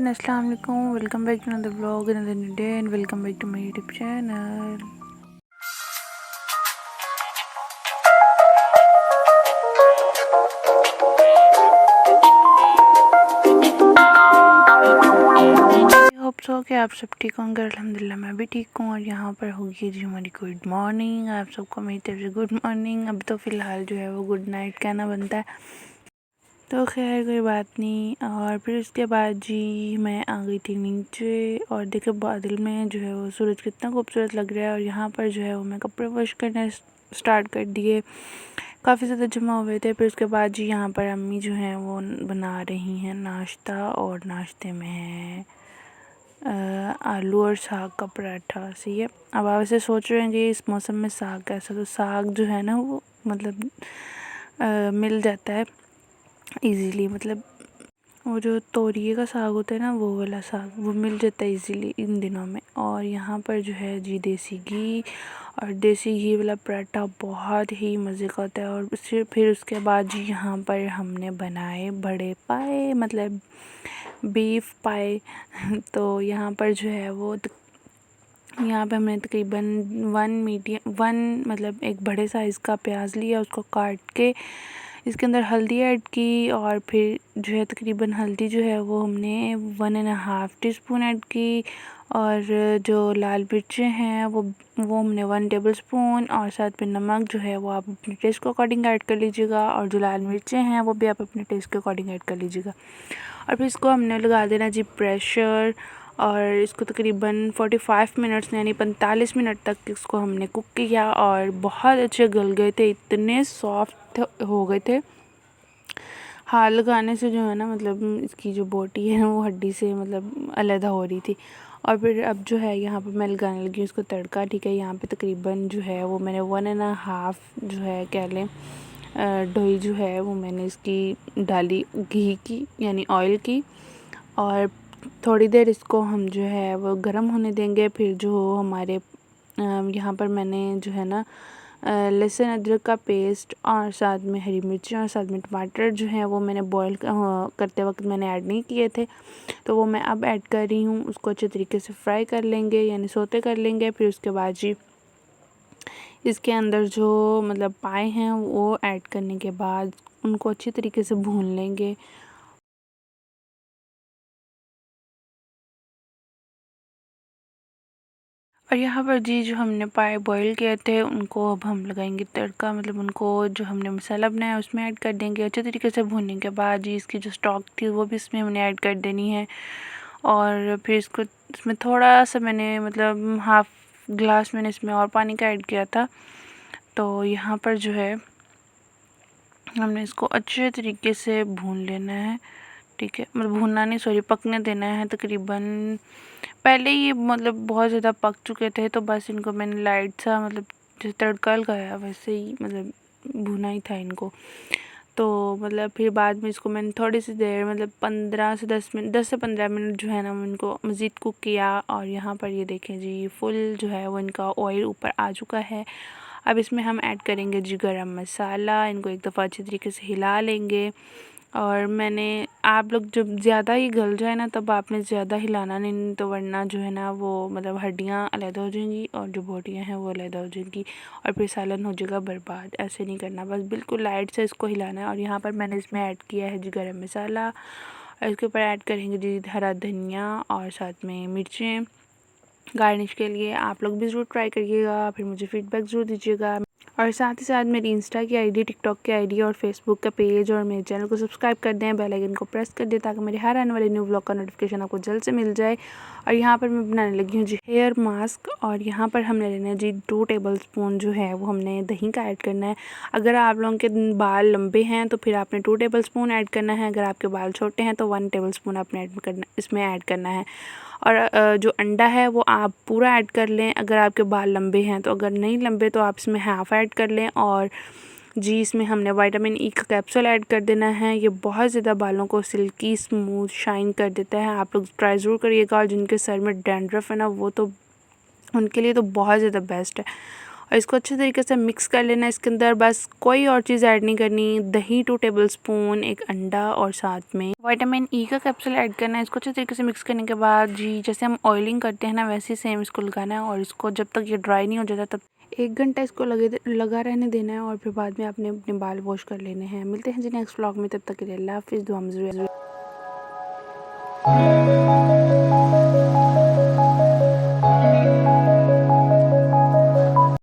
Everyone, अस्सलाम वालेकुम। Welcome back to another vlog, another new day and welcome back to my YouTube channel. I hope so कि आप सब ठीक होंगे। अल्हम्दुलिल्लाह मैं भी ठीक हूँ। और यहाँ पर होगी जी हमारी गुड मॉर्निंग। आप सबको मेरी तरफ से गुड मॉर्निंग। अब तो फ़िलहाल जो है वो गुड नाइट कहना बनता है, तो खैर कोई बात नहीं। और फिर उसके बाद जी मैं आ गई थी नीचे और देखे बादल में जो है वो सूरज कितना खूबसूरत लग रहा है। और यहाँ पर जो है वो मैं कपड़े वॉश करने स्टार्ट कर दिए, काफ़ी ज़्यादा जमा हुए थे। फिर उसके बाद जी यहाँ पर अम्मी जो हैं वो बना रही हैं नाश्ता, और नाश्ते में है आलू और साग का पराठा। सही है। अब आप ऐसे सोच रहे हैं कि इस मौसम में साग कैसा, तो साग जो है ना वो मतलब मिल जाता है इजीली। मतलब वो जो तोरिए का साग होता है ना, वो वाला साग वो मिल जाता है इजीली इन दिनों में। और यहाँ पर जो है जी देसी घी, और देसी घी वाला पराठा बहुत ही मज़े का होता है। और फिर उसके बाद जी यहाँ पर हमने बनाए बड़े पाए, मतलब बीफ पाए। तो यहाँ पर जो है वो यहाँ पे हमने तकरीबन वन मतलब एक बड़े साइज़ का प्याज लिया, उसको काट के इसके अंदर हल्दी ऐड की। और फिर जो है तकरीबन हल्दी जो है वो हमने 1.5 टीस्पून ऐड की। और जो लाल मिर्चें हैं वो हमने 1 टेबलस्पून, और साथ में नमक जो है वो आप अपने टेस्ट के अकॉर्डिंग ऐड कर लीजिएगा। और जो लाल मिर्चें हैं वो भी आप अपने टेस्ट के अकॉर्डिंग ऐड कर लीजिएगा। और फिर इसको हमने लगा देना जी प्रेशर। और इसको तकरीबन 45 मिनट्स यानी 45 मिनट तक इसको हमने कुक किया, और बहुत अच्छे गल गए थे, इतने सॉफ्ट हो गए थे। हाथ लगाने से जो है ना मतलब इसकी जो बोटी है वो हड्डी से मतलब अलग हो रही थी। और फिर अब जो है यहाँ पर मैं लगाने लगी उसको तड़का। ठीक है, यहाँ पे तकरीबन जो है वो मैंने 1.5 जो है कह लें ढोई जो है वो मैंने इसकी डाली घी की यानी ऑयल की। और थोड़ी देर इसको हम जो है वो गर्म होने देंगे। फिर जो हमारे यहाँ पर मैंने जो है ना लहसुन अदरक का पेस्ट, और साथ में हरी मिर्ची, और साथ में टमाटर जो है वो मैंने बॉईल करते वक्त मैंने ऐड नहीं किए थे, तो वो मैं अब ऐड कर रही हूँ। उसको अच्छे तरीके से फ्राई कर लेंगे यानी सोते कर लेंगे। फिर उसके बाद जी इसके अंदर जो मतलब पाए हैं वो ऐड करने के बाद उनको अच्छी तरीके से भून लेंगे। और यहाँ पर जी जो हमने पाए बॉईल किए थे उनको अब हम लगाएंगे तड़का, मतलब उनको जो हमने मसाला बनाया उसमें ऐड कर देंगे। अच्छे तरीके से भूनने के बाद जी इसकी जो स्टॉक थी वो भी इसमें हमने ऐड कर देनी है। और फिर इसको इसमें थोड़ा सा मैंने मतलब हाफ़ ग्लास मैंने इसमें और पानी का ऐड किया था। तो यहाँ पर जो है हमने इसको अच्छे तरीके से भून लेना है। ठीक है, मतलब भूनना नहीं, सॉरी, पकने देना है। तकरीबन पहले ही मतलब बहुत ज़्यादा पक चुके थे, तो बस इनको मैंने लाइट सा मतलब जैसे तड़का लगाया वैसे ही मतलब भुना ही था इनको। तो मतलब फिर बाद में इसको मैंने थोड़ी सी देर मतलब 15 से 10 मिनट 10 से 15 मिनट जो है ना इनको मज़ीद कुक किया। और यहाँ पर ये देखें जी फुल जो है वो इनका ऑयल ऊपर आ चुका है। अब इसमें हम ऐड करेंगे जी गरम मसाला। इनको एक दफ़ा अच्छी तरीके से हिला लेंगे। और मैंने आप लोग जब ज़्यादा ही गल जाए ना तब आपने ज़्यादा हिलाना नहीं, तो वरना जो है ना वो मतलब हड्डियाँ अलग हो जाएंगी और जो बोटियाँ हैं वो अलग हो जाएंगी, और फिर सालन हो जाएगा बर्बाद। ऐसे नहीं करना, बस बिल्कुल लाइट से इसको हिलाना है। और यहाँ पर मैंने इसमें ऐड किया है जी गरम मसाला, और इसके ऊपर ऐड करेंगे जी हरा धनिया और साथ में मिर्चें गार्निश के लिए। आप लोग भी ज़रूर ट्राई करिएगा, फिर मुझे फ़ीडबैक ज़रूर दीजिएगा। और साथ ही साथ मेरी इंस्टा की आईडी, टिकटॉक की आईडी और फेसबुक का पेज और मेरे चैनल को सब्सक्राइब कर दें, बेल आइकन को प्रेस कर दें ताकि मेरे हर आने वाले न्यू व्लॉग का नोटिफिकेशन आपको जल्द से मिल जाए। और यहाँ पर मैं बनाने लगी हूँ जी हेयर मास्क। और यहाँ पर हमने लेना है जी 2 टेबलस्पून जो है वो हमने दही का ऐड करना है। अगर आप लोगों के बाल लंबे हैं तो फिर आपने 2 टेबलस्पून ऐड करना है। अगर आपके बाल छोटे हैं तो 1 टेबलस्पून आपने इसमें ऐड करना है। और जो अंडा है वो आप पूरा ऐड कर लें अगर आपके बाल लंबे हैं, तो अगर नहीं लंबे तो आप इसमें हाफ़ ऐड कर लें। और जी इसमें हमने विटामिन ई का कैप्सूल ऐड कर देना है। ये बहुत ज़्यादा बालों को सिल्की स्मूथ शाइन कर देता है। आप लोग ट्राई ज़रूर करिएगा। और जिनके सर में डैंड्रफ है ना वो तो उनके लिए तो बहुत ज़्यादा बेस्ट है। और इसको अच्छे तरीके से मिक्स कर लेना। इसके अंदर बस कोई और चीज़ ऐड नहीं करनी। दही 2 टेबलस्पून, एक अंडा और साथ में विटामिन ई का कैप्सूल ऐड करना है। इसको अच्छे तरीके से मिक्स करने के बाद जी जैसे हम ऑयलिंग करते हैं ना वैसे ही सेम इसको लगाना है और इसको जब तक ये ड्राई नहीं हो जाता तब 1 घंटा इसको लगा रहने देना है और फिर बाद में आपने अपने बाल वॉश कर लेने हैं। मिलते हैं जी नेक्स्ट व्लॉग में, तब तक के लिए अल्लाह हाफिज़, दुआ में ज़रूर।